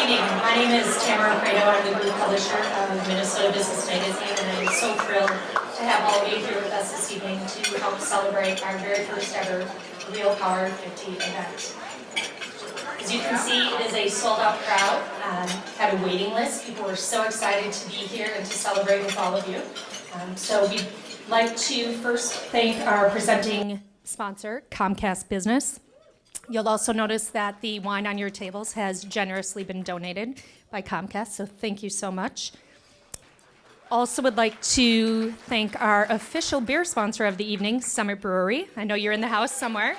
evening. My name is Tamara Fredo. I'm the group publisher of Minnesota Business Magazine, and I'm so thrilled to have all of you here with us this evening to help celebrate our very first ever Real Power 50 event. As you can see, it is a sold-out crowd. Had a waiting list. People were so excited to be here and to celebrate with all of you. So we'd like to first thank our presenting sponsor, Comcast Business. You'll also notice that the wine on your tables has generously been donated by Comcast, so thank you so much. Also would like to thank our official beer sponsor of the evening, Summit Brewery. I know you're in the house somewhere.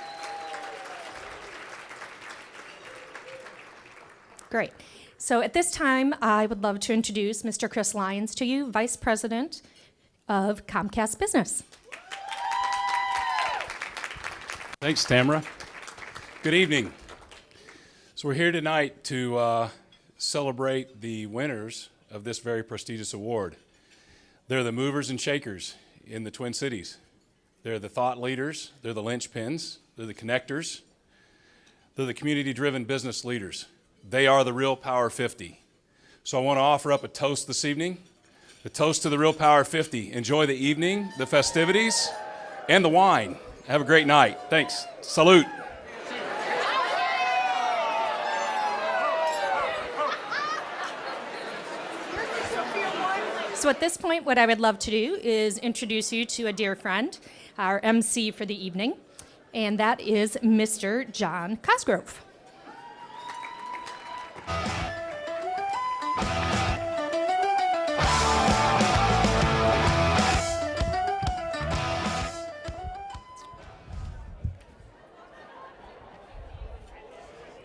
Great. So at this time, I would love to introduce Mr. Chris Lyons to you, Vice President of Comcast Business. Thanks, Tamara. Good evening. So we're here tonight to celebrate the winners of this very prestigious award. They're the movers and shakers in the Twin Cities. They're the thought leaders, they're the linchpins, they're the connectors, they're the community-driven business leaders. They are the Real Power 50. So I want to offer up a toast this evening, the toast to the Real Power 50. Enjoy the evening, the festivities, and the wine. Have a great night. Thanks. Salute. So at this point, what I would love to do is introduce you to a dear friend, our MC for the evening, and that is Mr. John Cosgrove.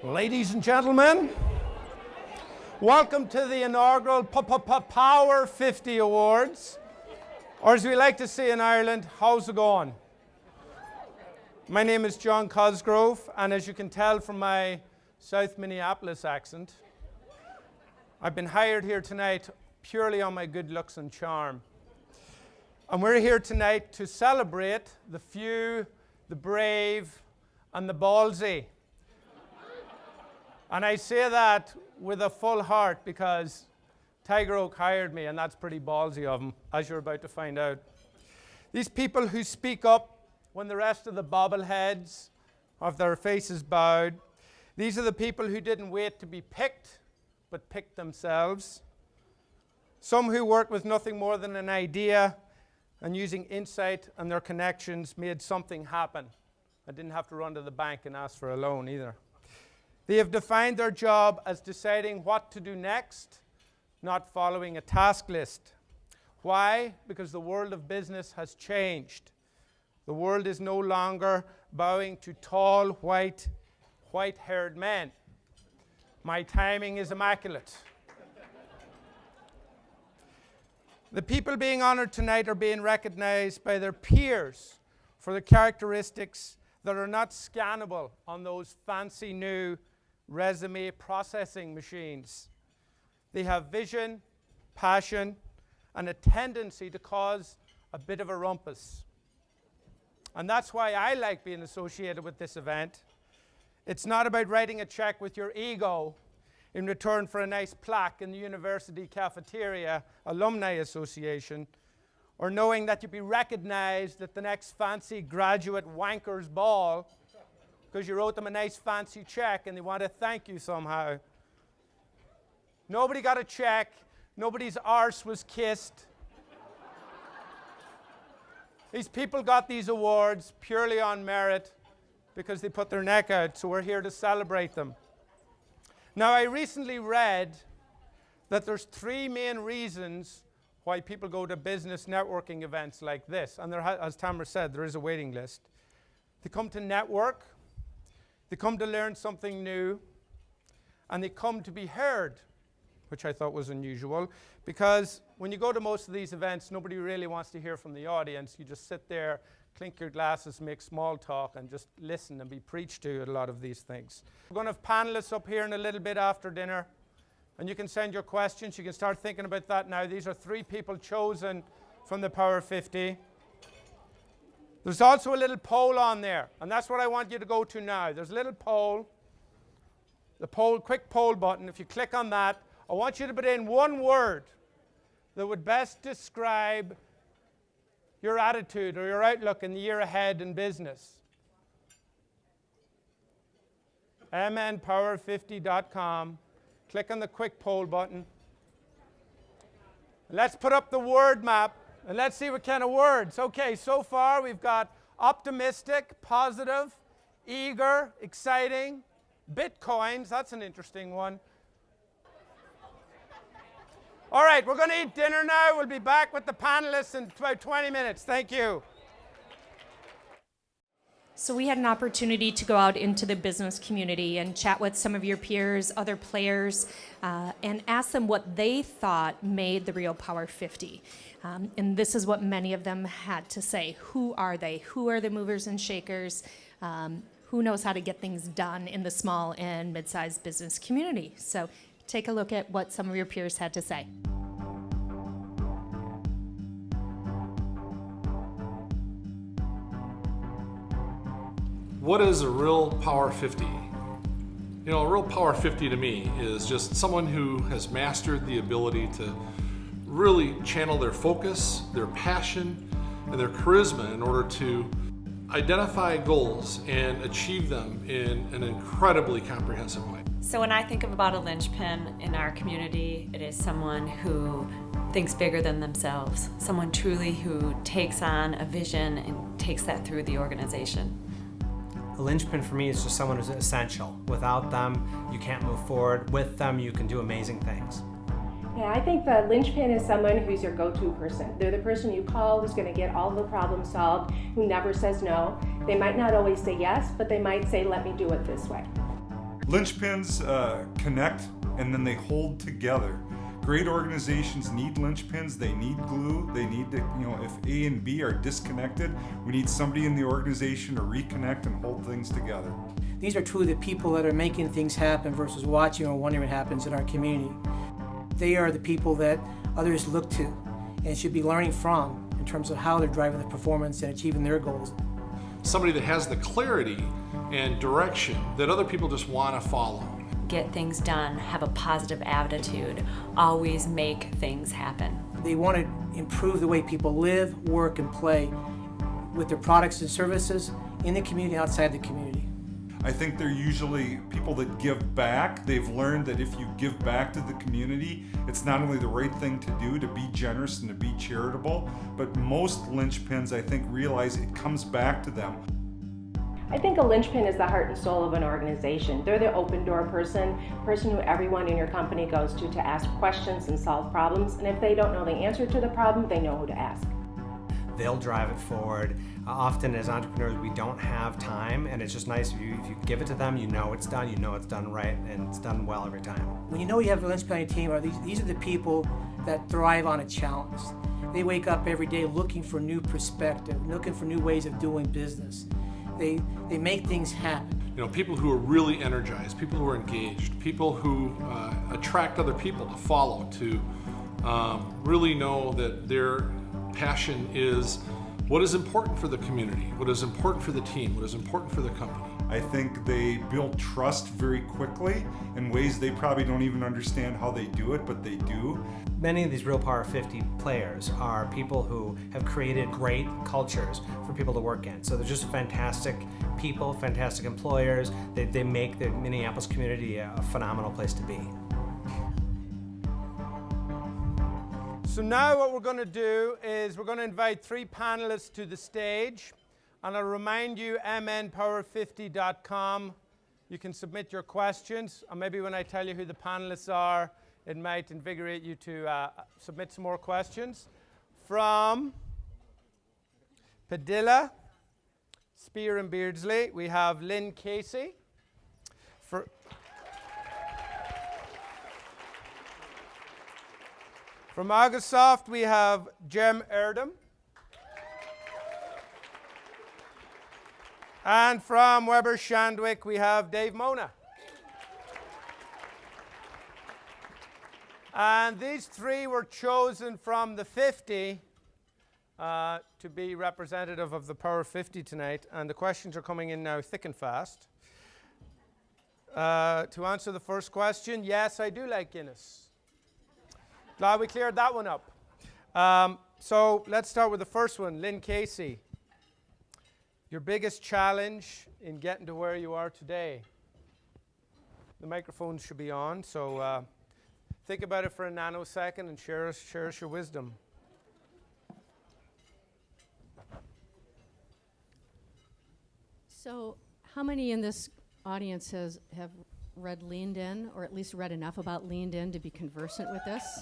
Ladies and gentlemen, welcome to the inaugural Power 50 Awards, or as we like to say in Ireland, how's it going? My name is John Cosgrove, and as you can tell from my South Minneapolis accent, I've been hired here tonight purely on my good looks and charm. And we're here tonight to celebrate the few, the brave, and the ballsy. And I say that with a full heart because Tiger Oak hired me, and that's pretty ballsy of him, as you're about to find out. These people who speak up when the rest of the bobbleheads have their faces bowed, these are the people who didn't wait to be picked, but picked themselves. Some who worked with nothing more than an idea and using insight and their connections made something happen. I didn't have to run to the bank and ask for a loan either. They have defined their job as deciding what to do next, not following a task list. Why? Because the world of business has changed. The world is no longer bowing to tall, white-haired men. My timing is immaculate. The people being honored tonight are being recognized by their peers for the characteristics that are not scannable on those fancy new resume processing machines. They have vision, passion, and a tendency to cause a bit of a rumpus. And that's why I like being associated with this event. It's not about writing a check with your ego in return for a nice plaque in the university cafeteria alumni association, or knowing that you'll be recognized at the next fancy graduate wanker's ball because you wrote them a nice fancy check and they want to thank you somehow. Nobody got a check. Nobody's arse was kissed. These people got these awards purely on merit because they put their neck out, so we're here to celebrate them. Now, I recently read that there's 3 main reasons why people go to business networking events like this. And there as Tamara said, there is a waiting list. They come to network, they come to learn something new, and they come to be heard, which I thought was unusual, because when you go to most of these events, nobody really wants to hear from the audience. You just sit there, clink your glasses, make small talk, and just listen and be preached to at a lot of these things. We're going to have panelists up here in a little bit after dinner, and you can send your questions. You can start thinking about that now. These are 3 people chosen from the Power 50. There's also a little poll on there, and that's what I want you to go to now. There's a little poll. the poll, quick poll button. If you click on that, I want you to put in one word that would best describe your attitude or your outlook in the year ahead in business. mnpower50.com. Click on the quick poll button. Let's put up the word map and let's see what kind of words. Okay, so far we've got optimistic, positive, eager, exciting, bitcoins. That's an interesting one. All right, we're going to eat dinner now. We'll be back with the panelists in about 20 minutes. Thank you. So we had an opportunity to go out into the business community and chat with some of your peers, other players, and ask them what they thought made the Real Power 50. And this is what many of them had to say. Who are they? Who are the movers and shakers? Who knows how to get things done in the small and mid-sized business community? So take a look at what some of your peers had to say. What is a Real Power 50? You know, a Real Power 50 to me is just someone who has mastered the ability to really channel their focus, their passion, and their charisma in order to identify goals and achieve them in an incredibly comprehensive way. So when I think about a linchpin in our community, it is someone who thinks bigger than themselves, someone truly who takes on a vision and takes that through the organization. A linchpin for me is just someone who's essential. Without them, you can't move forward. With them, you can do amazing things. Yeah, I think the linchpin is someone who's your go-to person. They're the person you call who's going to get all the problems solved, who never says no. They might not always say yes, but they might say, let me do it this way. Linchpins connect and then they hold together. Great organizations need linchpins, they need glue, they need to, if A and B are disconnected, we need somebody in the organization to reconnect and hold things together. These are truly the people that are making things happen versus watching or wondering what happens in our community. They are the people that others look to and should be learning from in terms of how they're driving the performance and achieving their goals. Somebody that has the clarity and direction that other people just want to follow. Get things done, have a positive attitude, always make things happen. They want to improve the way people live, work, and play with their products and services in the community, outside the community. I think they're usually people that give back. They've learned that if you give back to the community, it's not only the right thing to do, to be generous and to be charitable, but most linchpins, I think, realize it comes back to them. I think a linchpin is the heart and soul of an organization. They're the open door person who everyone in your company goes to ask questions and solve problems. And if they don't know the answer to the problem, they know who to ask. They'll drive it forward. Often as entrepreneurs, we don't have time, and it's just nice if you give it to them, you know it's done right, and it's done well every time. When you know you have a linchpin on your team, these are the people that thrive on a challenge. They wake up every day looking for new perspective, looking for new ways of doing business. They make things happen. People who are really energized, people who are engaged, people who attract other people to follow, to really know that their passion is what is important for the community, what is important for the team, what is important for the company. I think they build trust very quickly in ways they probably don't even understand how they do it, but they do. Many of these Real Power 50 players are people who have created great cultures for people to work in. So they're just fantastic people, fantastic employers. They make the Minneapolis community a phenomenal place to be. So now what we're going to do is we're going to invite three panelists to the stage. And I'll remind you, mnpower50.com. You can submit your questions. Or maybe when I tell you who the panelists are, it might invigorate you to submit some more questions. From Padilla, Spear and Beardsley, we have Lynn Casey. From Agosoft, we have Jem Erdem. And from Weber Shandwick, we have Dave Mona. And these three were chosen from the 50 to be representative of the Power 50 tonight. And the questions are coming in now thick and fast. To answer the first question, yes, I do like Guinness. Glad we cleared that one up. So let's start with the first one. Lynn Casey, your biggest challenge in getting to where you are today? The microphone should be on, so think about it for a nanosecond and share us your wisdom. So how many in this audience have read Leaned In, or at least read enough about Leaned In to be conversant with this?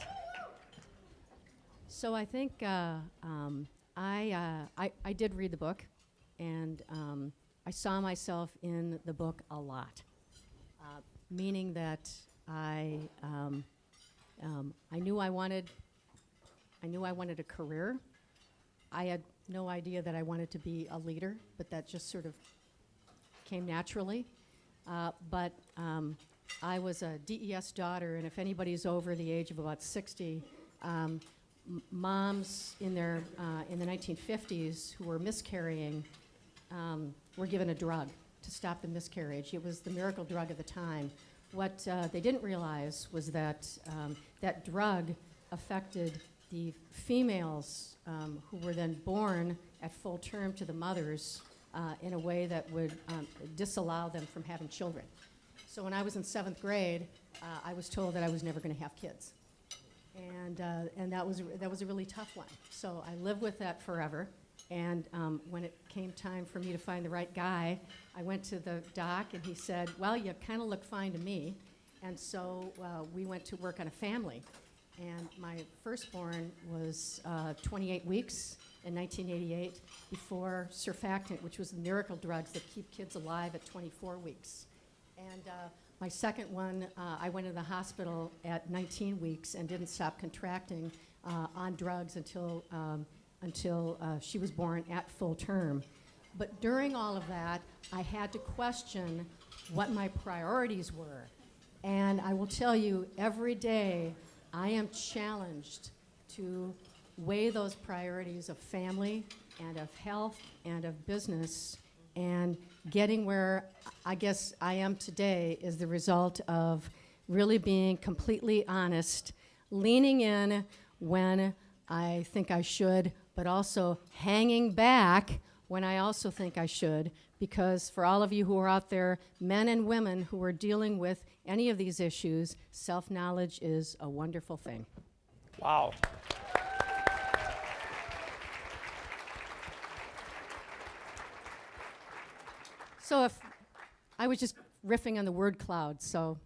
So I think I did read the book, and I saw myself in the book a lot, meaning that I knew I wanted a career. I had no idea that I wanted to be a leader, but that just sort of came naturally. But I was a DES daughter, and if anybody's over the age of about 60, moms in the 1950s who were miscarrying were given a drug to stop the miscarriage. It was the miracle drug of the time. What they didn't realize was that that drug affected the females who were then born at full term to the mothers in a way that would disallow them from having children. So when I was in 7th grade, I was told that I was never going to have kids. And that was a really tough one. So I lived with that forever. And when it came time for me to find the right guy, I went to the doc, and he said, well, you kind of look fine to me. And so we went to work on a family. And my firstborn was 28 weeks in 1988 before surfactant, which was the miracle drugs that keep kids alive at 24 weeks. And my second one, I went to the hospital at 19 weeks and didn't stop contracting on drugs until she was born at full term. But during all of that, I had to question what my priorities were. And I will tell you, every day I am challenged to weigh those priorities of family and of health and of business. And getting where I guess I am today is the result of really being completely honest, leaning in when I think I should, but also hanging back when I also think I should, because for all of you who are out there, men and women who are dealing with any of these issues, self-knowledge is a wonderful thing. Wow. So if I was just riffing on the word cloud, so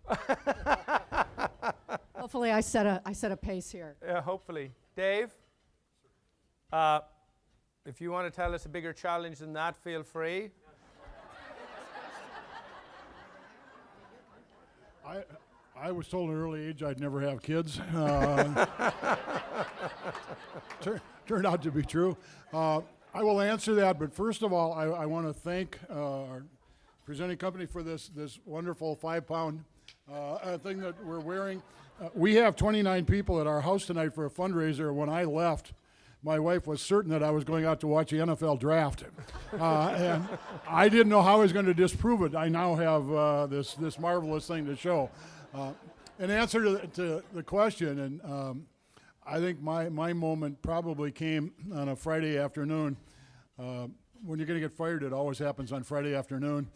hopefully I set a pace here. Yeah, hopefully. Dave? If you want to tell us a bigger challenge than that, feel free. I was told at an early age I'd never have kids. Turned out to be true. I will answer that, but first of all, I want to thank our presenting company for this wonderful 5-pound thing that we're wearing. We have 29 people at our house tonight for a fundraiser. When I left, my wife was certain that I was going out to watch the NFL draft. And I didn't know how I was going to disprove it. I now have this marvelous thing to show. In answer to the question, and I think my moment probably came on a Friday afternoon. When you're going to get fired, it always happens on Friday afternoon.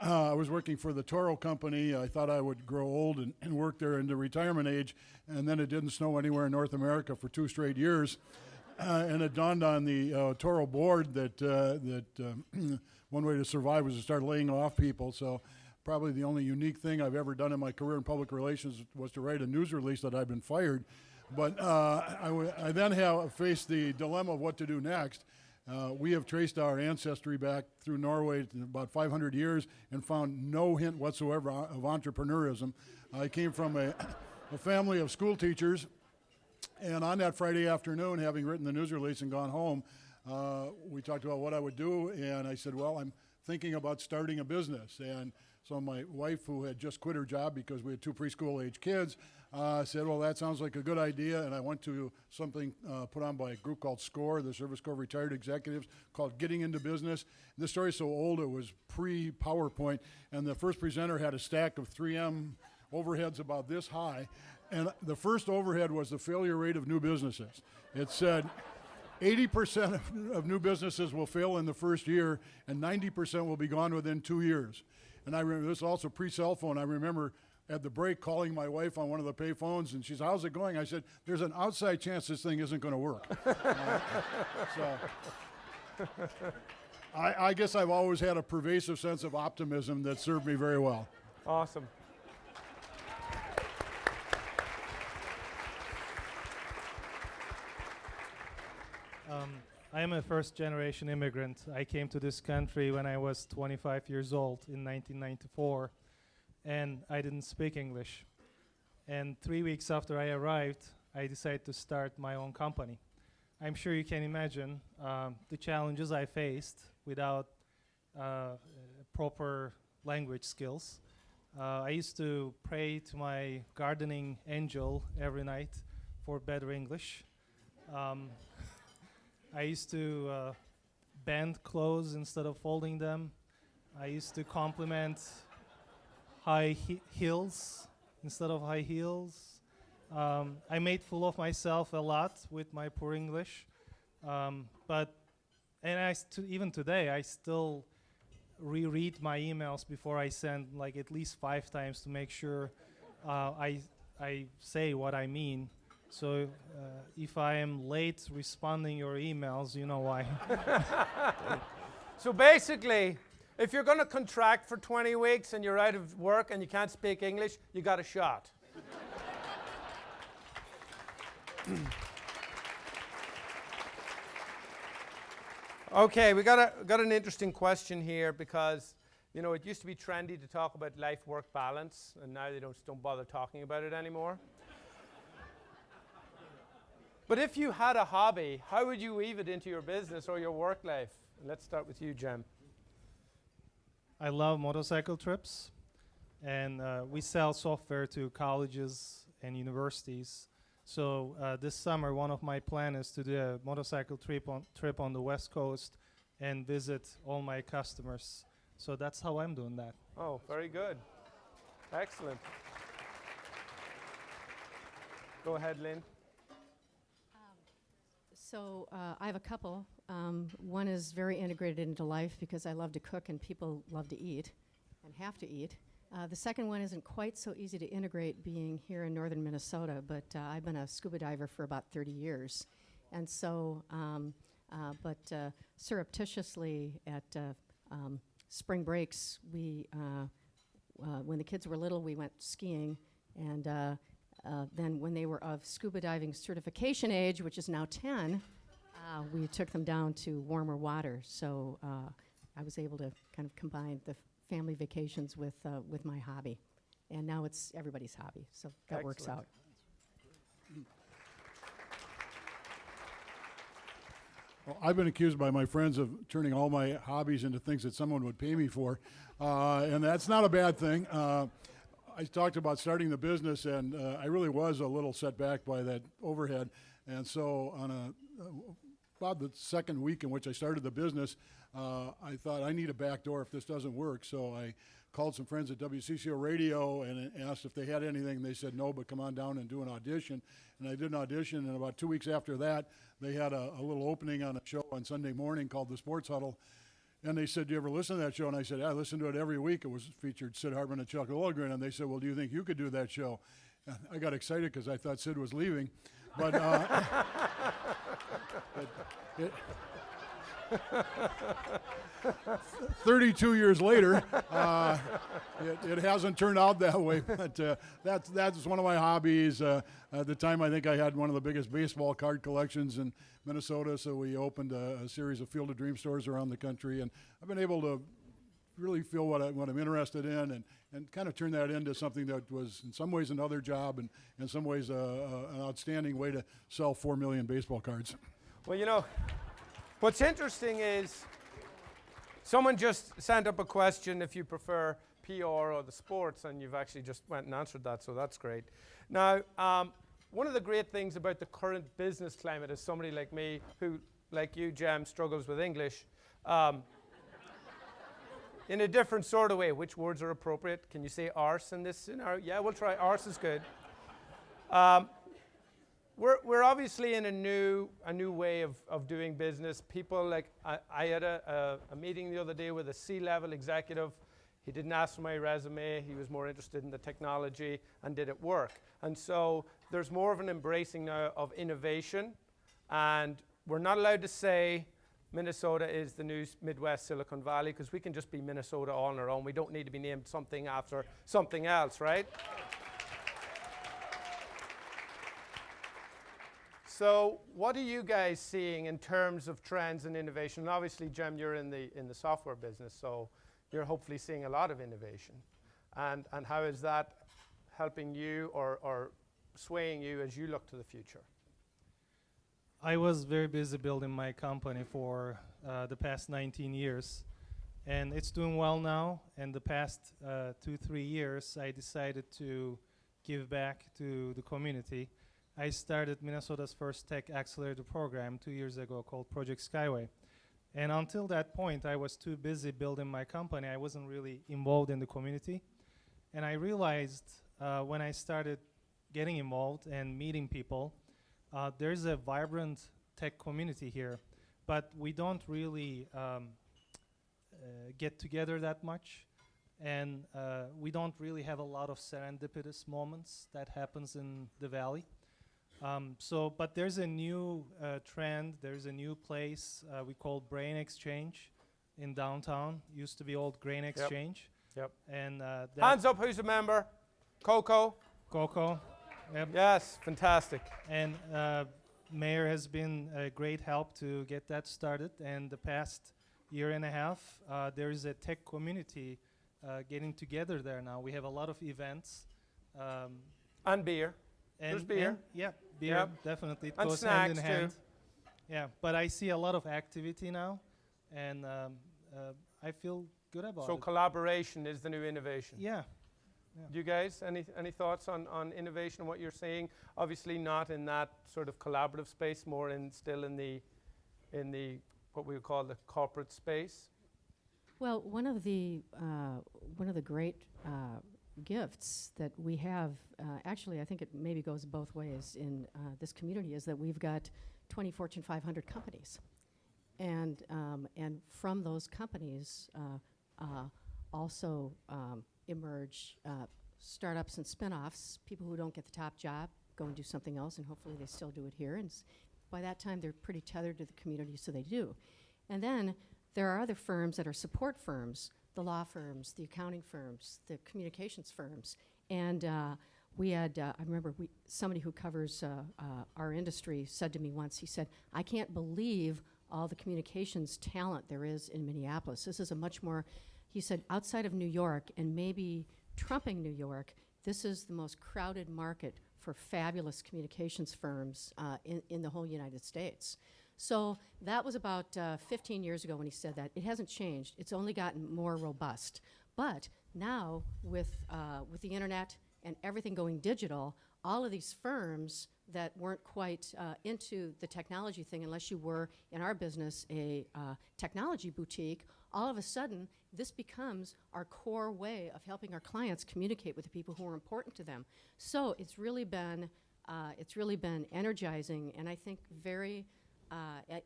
I was working for the Toro Company. I thought I would grow old and work there into retirement age, and then it didn't snow anywhere in North America for 2 straight years. And it dawned on the Toro board that one way to survive was to start laying off people. So probably the only unique thing I've ever done in my career in public relations was to write a news release that I've been fired. But I then faced the dilemma of what to do next. We have traced our ancestry back through Norway to about 500 years and found no hint whatsoever of entrepreneurism. I came from a family of school teachers, and on that Friday afternoon, having written the news release and gone home, we talked about what I would do, and I said, well, I'm thinking about starting a business. And So my wife, who had just quit her job because we had 2 preschool-age kids, said, well, that sounds like a good idea. And I went to something put on by a group called SCORE, the Service Corps of Retired Executives, called Getting Into Business. This story's so old, it was pre-PowerPoint. And the first presenter had a stack of 3M overheads about this high. And the first overhead was the failure rate of new businesses. It said 80% of new businesses will fail in the first year, and 90% will be gone within 2 years. And I remember, this is also pre-cell phone, I remember at the break calling my wife on one of the pay phones, and she said, how's it going? I said, there's an outside chance this thing isn't going to work. So I guess I've always had a pervasive sense of optimism that served me very well. Awesome. I am a first-generation immigrant. I came to this country when I was 25 years old in 1994, and I didn't speak English. And 3 weeks after I arrived, I decided to start my own company. I'm sure you can imagine the challenges I faced without proper language skills. I used to pray to my gardening angel every night for better English. I used to bend clothes instead of folding them. I used to compliment high heels instead of high heels. I made fool of myself a lot with my poor English. Even today, I still reread my emails before I send, like at least 5 times to make sure I say what I mean. So if I am late responding your emails, you know why. So basically, if you're going to contract for 20 weeks and you're out of work and you can't speak English, you got a shot. Okay, we got an interesting question here because, you know, it used to be trendy to talk about life-work balance, and now they don't bother talking about it anymore. But if you had a hobby, how would you weave it into your business or your work life? Let's start with you, Jem. I love motorcycle trips, and we sell software to colleges and universities. So this summer, one of my plans is to do a motorcycle trip on the West Coast and visit all my customers. So that's how I'm doing that. Oh, very good. Excellent. Go ahead, Lynn. So I have a couple. One is very integrated into life because I love to cook and people love to eat and have to eat. The second one isn't quite so easy to integrate being here in northern Minnesota, but I've been a scuba diver for about 30 years. And so, surreptitiously at spring breaks, we, when the kids were little, we went skiing, and then when they were of scuba diving certification age, which is now 10, we took them down to warmer water. So I was able to kind of combine the family vacations with my hobby. And now it's everybody's hobby, so that Excellent. works out. Well, I've been accused by my friends of turning all my hobbies into things that someone would pay me for, and that's not a bad thing. I talked about starting the business, and I really was a little set back by that overhead. And so on about the second week in which I started the business, I thought I need a back door if this doesn't work. So I called some friends at WCCO Radio and asked if they had anything. And they said no, but come on down and do an audition. And I did an audition, and about 2 weeks after that, they had a little opening on a show on Sunday morning called The Sports Huddle. And they said, do you ever listen to that show? And I said, yeah, I listen to it every week. It was featured Sid Hartman and Chuck Lilligren. And they said, well, do you think you could do that show? And I got excited because I thought Sid was leaving. But, 32 years later, it hasn't turned out that way. But that's one of my hobbies. At the time, I think I had one of the biggest baseball card collections in Minnesota, so we opened a series of Field of Dreams stores around the country, and I've been able to really feel what I'm interested in and kind of turn that into something that was in some ways another job and in some ways an outstanding way to sell 4 million baseball cards. Well, you know, what's interesting is someone just sent up a question, if you prefer PR or the sports, and you've actually just went and answered that, so that's great. Now, one of the great things about the current business climate is somebody like me who, like you, Jem, struggles with English in a different sort of way. Which words are appropriate? Can you say arse in this scenario? Yeah, we'll try. Arse is good. We're obviously in a new way of doing business. People like, I had a meeting the other day with a C-level executive. He didn't ask for my resume. He was more interested in the technology and did it work. And so there's more of an embracing now of innovation. And we're not allowed to say Minnesota is the new Midwest Silicon Valley, because we can just be Minnesota all on our own. We don't need to be named something after something else, right? So what are you guys seeing in terms of trends and innovation? And obviously, Jem, you're in the software business, so you're hopefully seeing a lot of innovation. And how is that helping you or swaying you as you look to the future? I was very busy building my company for the past 19 years, and it's doing well now. And the past 2-3 years, I decided to give back to the community. I started Minnesota's first tech accelerator program 2 years ago called Project Skyway. And until that point, I was too busy building my company. I wasn't really involved in the community. And I realized when I started getting involved and meeting people, there's a vibrant tech community here, but we don't really get together that much. And we don't really have a lot of serendipitous moments that happens in the Valley. But there's a new trend, there's a new place we call Brain Exchange in downtown. Used to be old Grain Exchange. Yep. And hands up, who's a member? Coco? Coco. Yep. Yes, fantastic. And Mayor has been a great help to get that started. And the past year and a half, there is a tech community getting together there now. We have a lot of events. And beer. There's beer. Yeah, beer, definitely. It And goes hand in snacks, hand. too. Yeah, but I see a lot of activity now, and I feel good about So it. collaboration is the new innovation. Yeah. Do you guys, any thoughts on innovation and what you're seeing? Obviously not in that sort of collaborative space, more still in the what we would call the corporate space. Well, one of the great gifts that we have, actually I think it maybe goes both ways in this community, is that we've got 20 Fortune 500 companies. And from those companies also emerge startups and spin-offs, people who don't get the top job go and do something else, and hopefully they still do it here. And by that time, they're pretty tethered to the community, so they do. And then there are other firms that are support firms, the law firms, the accounting firms, the communications firms. And we had, I remember somebody who covers our industry said to me once, he said, I can't believe all the communications talent there is in Minneapolis. This is a much more, he said, outside of New York and maybe trumping New York, this is the most crowded market for fabulous communications firms in the whole United States. So that was about 15 years ago when he said that. It hasn't changed. It's only gotten more robust. But now with the internet and everything going digital, all of these firms that weren't quite into the technology thing, unless you were, in our business, a technology boutique, all of a sudden, this becomes our core way of helping our clients communicate with the people who are important to them. So it's really been energizing, and I think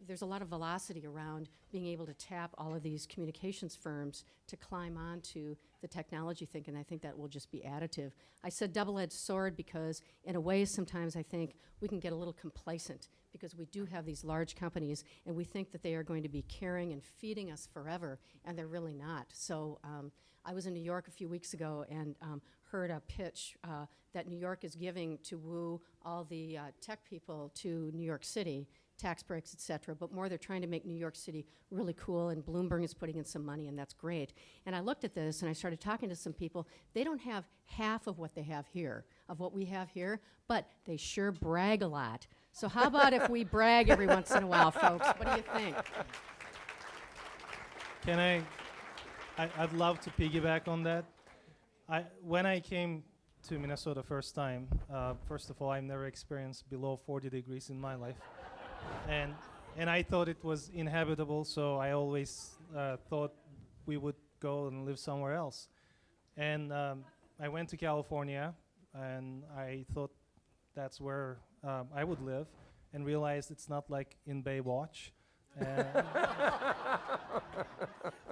there's a lot of velocity around being able to tap all of these communications firms to climb onto the technology thing, and I think that will just be additive. I said double-edged sword because, in a way, sometimes I think we can get a little complacent because we do have these large companies, and we think that they are going to be carrying and feeding us forever, and they're really not. So I was in New York a few weeks ago and heard a pitch that New York is giving to woo all the tech people to New York City, tax breaks, et cetera, but more they're trying to make New York City really cool, and Bloomberg is putting in some money, and that's great. And I looked at this, and I started talking to some people. They don't have half of what they have here, of what we have here, but they sure brag a lot. So how about if we brag every once in a while, folks? What do you think? Can I'd love to piggyback on that. when I came to Minnesota first time, first of all, I've never experienced below 40 degrees in my life. And I thought it was inhabitable, so I always thought we would go and live somewhere else. And I went to California, and I thought that's where I would live, and realized it's not like in Baywatch.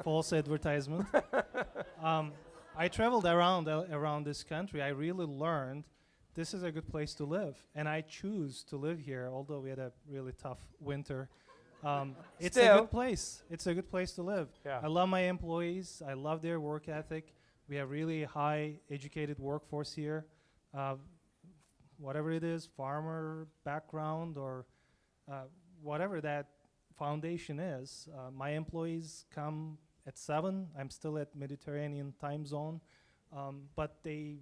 False advertisement. I traveled around this country. I really learned this is a good place to live, and I choose to live here. Although we had a really tough winter, it's a good place. It's a good place to live. Yeah. I love my employees. I love their work ethic. We have really high educated workforce here. Whatever it is, farmer background or whatever that foundation is. My employees come at 7. I'm still at Mediterranean time zone, but they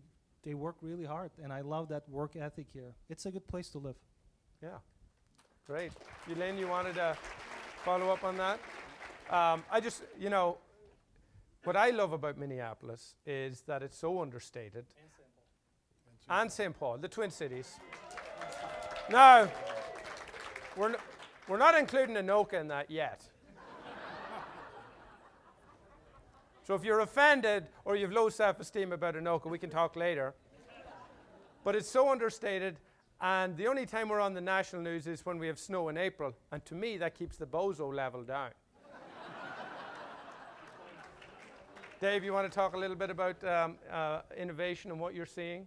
work really hard, and I love that work ethic here. It's a good place to live. Yeah, great. Elaine, you wanted to follow up on that? I just, what I love about Minneapolis is that it's so understated. And St. Paul, the Twin Cities. Now, we're not including Anoka in that yet. So if you're offended or you have low self-esteem about Anoka, we can talk later. But it's so understated, and the only time we're on the national news is when we have snow in April, and to me that keeps the bozo level down. Dave, you want to talk a little bit about innovation and what you're seeing?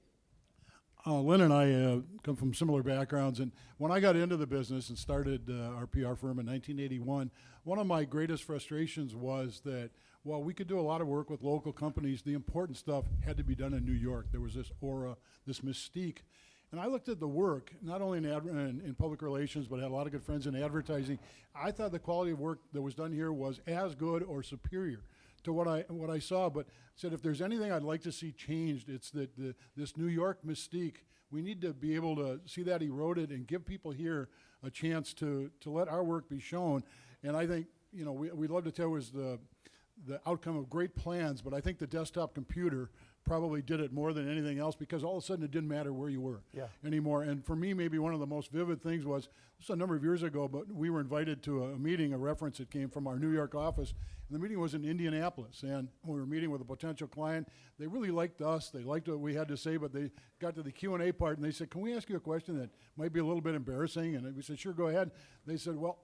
Lynn and I come from similar backgrounds, and when I got into the business and started our PR firm in 1981, one of my greatest frustrations was that while we could do a lot of work with local companies, the important stuff had to be done in New York. There was this aura, this mystique. And I looked at the work, not only in public relations, but I had a lot of good friends in advertising. I thought the quality of work that was done here was as good or superior to what I saw, but said if there's anything I'd like to see changed, it's that this New York mystique, we need to be able to see that eroded and give people here a chance to let our work be shown. And I think, we'd love to tell it was the outcome of great plans, but I think the desktop computer probably did it more than anything else, because all of a sudden it didn't matter where you were anymore. And for me, maybe one of the most vivid things was, this was a number of years ago, but we were invited to a meeting, a reference that came from our New York office, and the meeting was in Indianapolis, and we were meeting with a potential client. They really liked us, they liked what we had to say, but they got to the Q&A part, and they said, can we ask you a question that might be a little bit embarrassing? And we said, sure, go ahead. They said, well,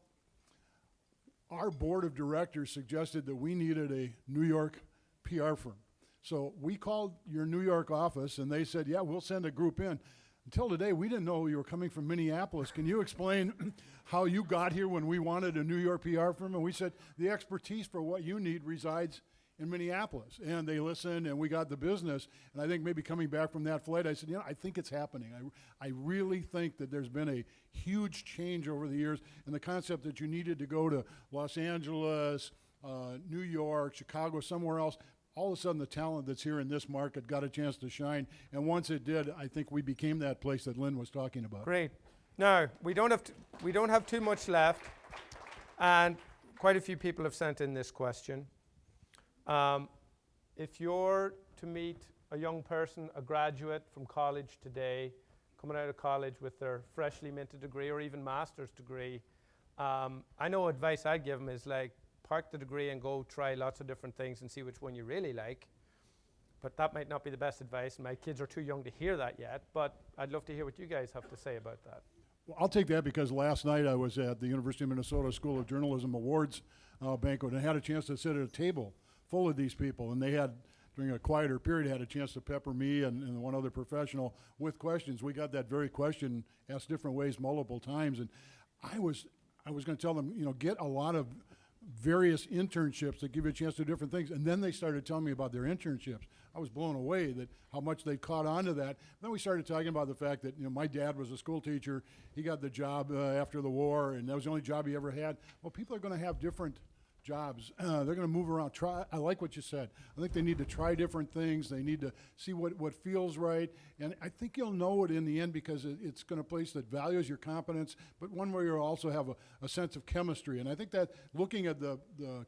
our board of directors suggested that we needed a New York PR firm. So we called your New York office, and they said, yeah, we'll send a group in. Until today, we didn't know you were coming from Minneapolis. Can you explain how you got here when we wanted a New York PR firm? And we said, the expertise for what you need resides in Minneapolis. And they listened, and we got the business. And I think maybe coming back from that flight, I said, I think it's happening. I really think that there's been a huge change over the years in the concept that you needed to go to Los Angeles, New York, Chicago, somewhere else. All of a sudden, the talent that's here in this market got a chance to shine. And once it did, I think we became that place that Lynn was talking about. Great. Now, we don't have too much left, and quite a few people have sent in this question. If you're to meet a young person, a graduate from college today, coming out of college with their freshly minted degree or even master's degree, I know advice I'd give them is like, park the degree and go try lots of different things and see which one you really like. But that might not be the best advice. My kids are too young to hear that yet, but I'd love to hear what you guys have to say about that. Well, I'll take that because last night I was at the University of Minnesota School of Journalism Awards banquet and had a chance to sit at a table full of these people, and they had, during a quieter period, had a chance to pepper me and one other professional with questions. We got that very question asked different ways multiple times, and I was going to tell them, get a lot of various internships that give you a chance to do different things. And then they started telling me about their internships. I was blown away that how much they caught on to that. Then we started talking about the fact that my dad was a school teacher. He got the job after the war, and that was the only job he ever had. Well, people are going to have different jobs. They're going to move around. I like what you said. I think they need to try different things. They need to see what feels right. And I think you'll know it in the end because it's going to place that values your competence, but one where you'll also have a sense of chemistry. And I think that looking at the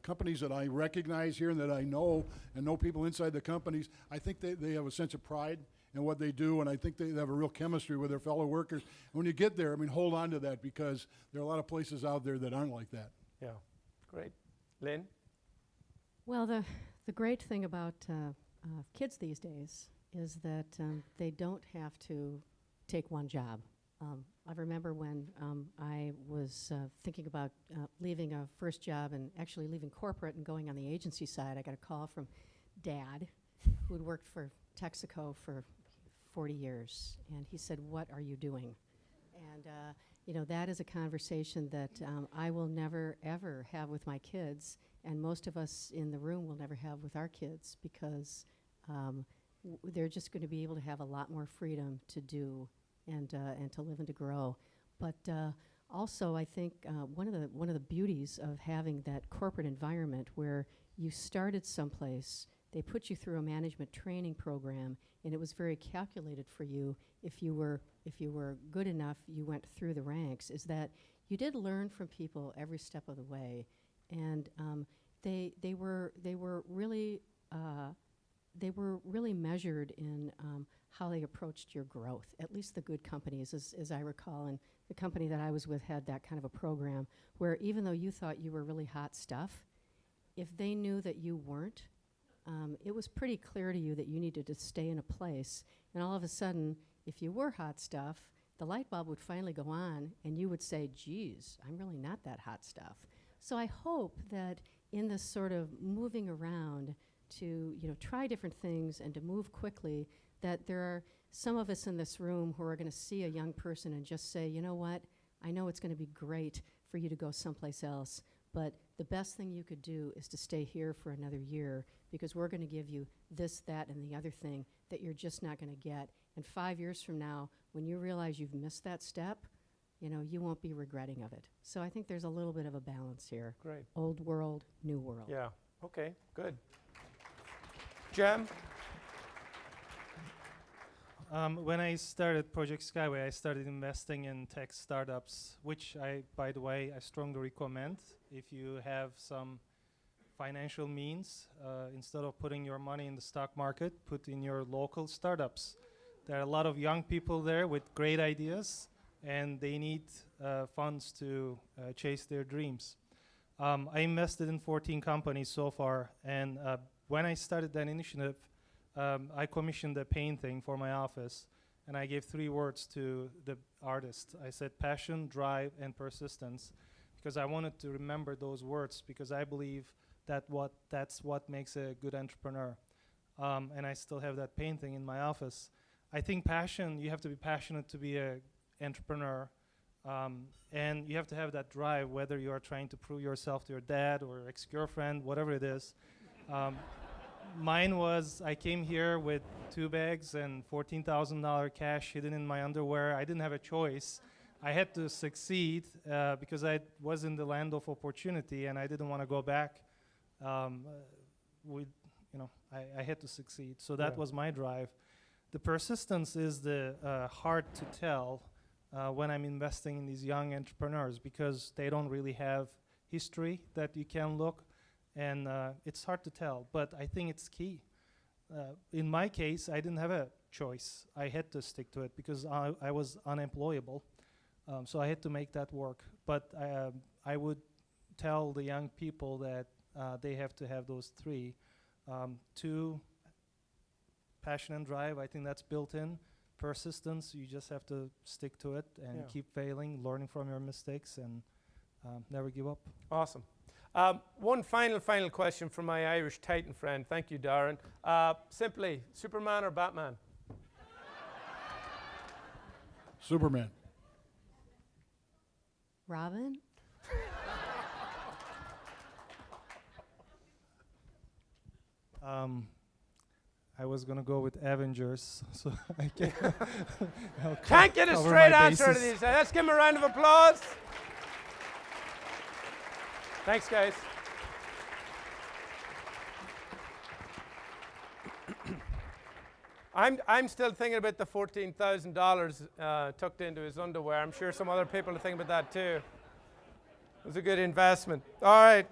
companies that I recognize here and that I know and know people inside the companies, I think they have a sense of pride in what they do, and I think they have a real chemistry with their fellow workers. And when you get there, I mean, hold on to that because there are a lot of places out there that aren't like that. Yeah, great. Lynn? Well, the great thing about kids these days is that they don't have to take one job. I remember when I was thinking about leaving a first job and actually leaving corporate and going on the agency side, I got a call from Dad, who had worked for Texaco for 40 years, and he said, "What are you doing?" And that is a conversation that I will never, ever have with my kids, and most of us in the room will never have with our kids because they're just going to be able to have a lot more freedom to do and to live and to grow. But also, I think one of the beauties of having that corporate environment where you started someplace, they put you through a management training program, and it was very calculated for you. If you were good enough, you went through the ranks. Is that you did learn from people every step of the way, and they were really measured in how they approached your growth. At least the good companies, as I recall, and the company that I was with had that kind of a program where even though you thought you were really hot stuff, if they knew that you weren't, it was pretty clear to you that you needed to stay in a place. And all of a sudden, if you were hot stuff, the light bulb would finally go on, and you would say, geez, I'm really not that hot stuff. So I hope that in this sort of moving around to try different things and to move quickly, that there are some of us in this room who are going to see a young person and just say, you know what, I know it's going to be great for you to go someplace else, but the best thing you could do is to stay here for another year because we're going to give you this, that, and the other thing that you're just not going to get. And 5 years from now, when you realize you've missed that step, you won't be regretting of it. So I think there's a little bit of a balance here. Great. Old world, new world. Yeah, okay, good. Jem? When I started Project Skyway, I started investing in tech startups, which by the way, I strongly recommend. If you have some financial means, instead of putting your money in the stock market, put in your local startups. There are a lot of young people there with great ideas, and they need funds to chase their dreams. I invested in 14 companies so far, and when I started that initiative, I commissioned a painting for my office, and I gave 3 words to the artist. I said passion, drive, and persistence, because I wanted to remember those words, because I believe that's what makes a good entrepreneur. And I still have that painting in my office. I think passion, you have to be passionate to be an entrepreneur, and you have to have that drive, whether you are trying to prove yourself to your dad or ex-girlfriend, whatever it is. Mine was, I came here with 2 bags and $14,000 cash hidden in my underwear. I didn't have a choice. I had to succeed because I was in the land of opportunity and I didn't want to go back. I had to succeed. So that was my drive. The persistence is the hard to tell when I'm investing in these young entrepreneurs because they don't really have history that you can look. And it's hard to tell, but I think it's key. In my case, I didn't have a choice. I had to stick to it because I was unemployable. So I had to make that work. But I would tell the young people that they have to have those 3. 2, passion and drive, I think that's built in. Persistence, you just have to stick to it and keep failing, learning from your mistakes, and never give up. Awesome. One final question from my Irish Titan friend. Thank you, Darren. Simply, Superman or Batman? Superman. Robin? I was gonna go with Avengers, so I can't get a straight answer to these. Let's give him a round of applause. Thanks, guys. I'm still thinking about the $14,000 tucked into his underwear. I'm sure some other people are thinking about that too. It was a good investment. All right.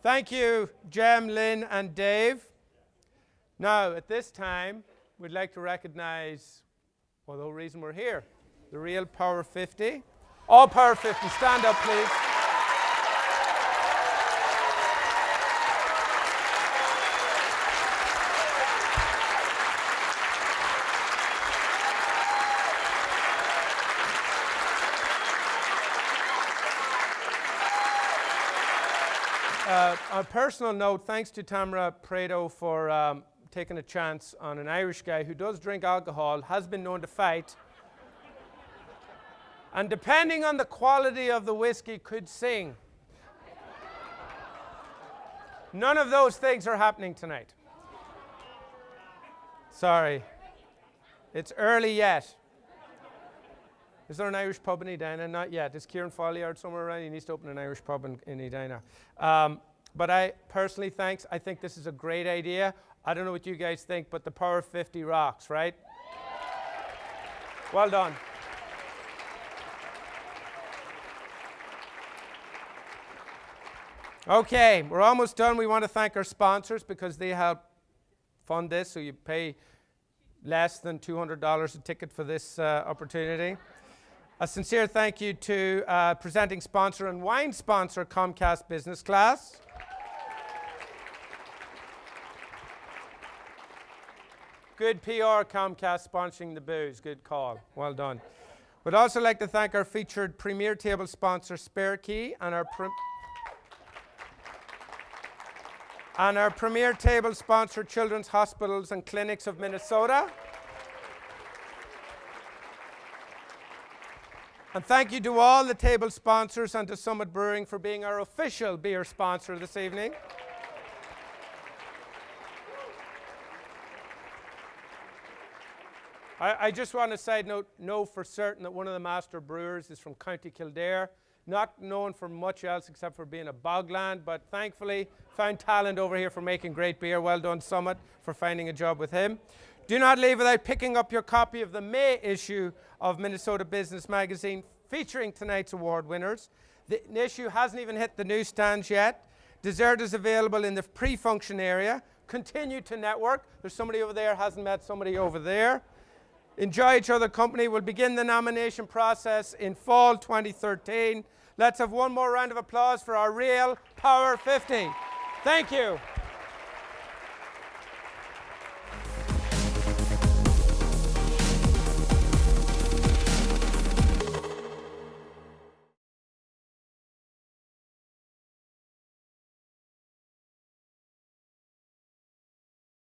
Thank you, Jem, Lynn, and Dave. Now, at this time, we'd like to recognize, well, the whole reason we're here, the real Power 50. All Power 50, stand up, please. On a personal note, thanks to Tamara Prado for taking a chance on an Irish guy who does drink alcohol, has been known to fight, and depending on the quality of the whiskey, could sing. None of those things are happening tonight. Sorry. It's early yet. Is there an Irish pub in Edina? Not yet. Is Kieran Folliard somewhere around? He needs to open an Irish pub in Edina. But I personally I think this is a great idea. I don't know what you guys think, but the Power 50 rocks, right? Well done. Okay, we're almost done. We want to thank our sponsors because they help fund this, so you pay less than $200 a ticket for this opportunity. A sincere thank you to presenting sponsor and wine sponsor Comcast Business Class. Good PR, Comcast sponsoring the booze. Good call. Well done. We'd also like to thank our featured premier table sponsor Spare Key and our premier table sponsor Children's Hospitals and Clinics of Minnesota. And thank you to all the table sponsors and to Summit Brewing for being our official beer sponsor this evening. I just want to side note, know for certain that one of the master brewers is from County Kildare, not known for much else except for being a bogland, but thankfully found talent over here for making great beer. Well done, Summit, for finding a job with him. Do not leave without picking up your copy of the May issue of Minnesota Business Magazine featuring tonight's award winners. The issue hasn't even hit the newsstands yet. Dessert is available in the pre-function area. Continue to network. There's somebody over there, hasn't met somebody over there. Enjoy each other's company. We'll begin the nomination process in fall 2013. Let's have one more round of applause for our real Power 50. Thank you.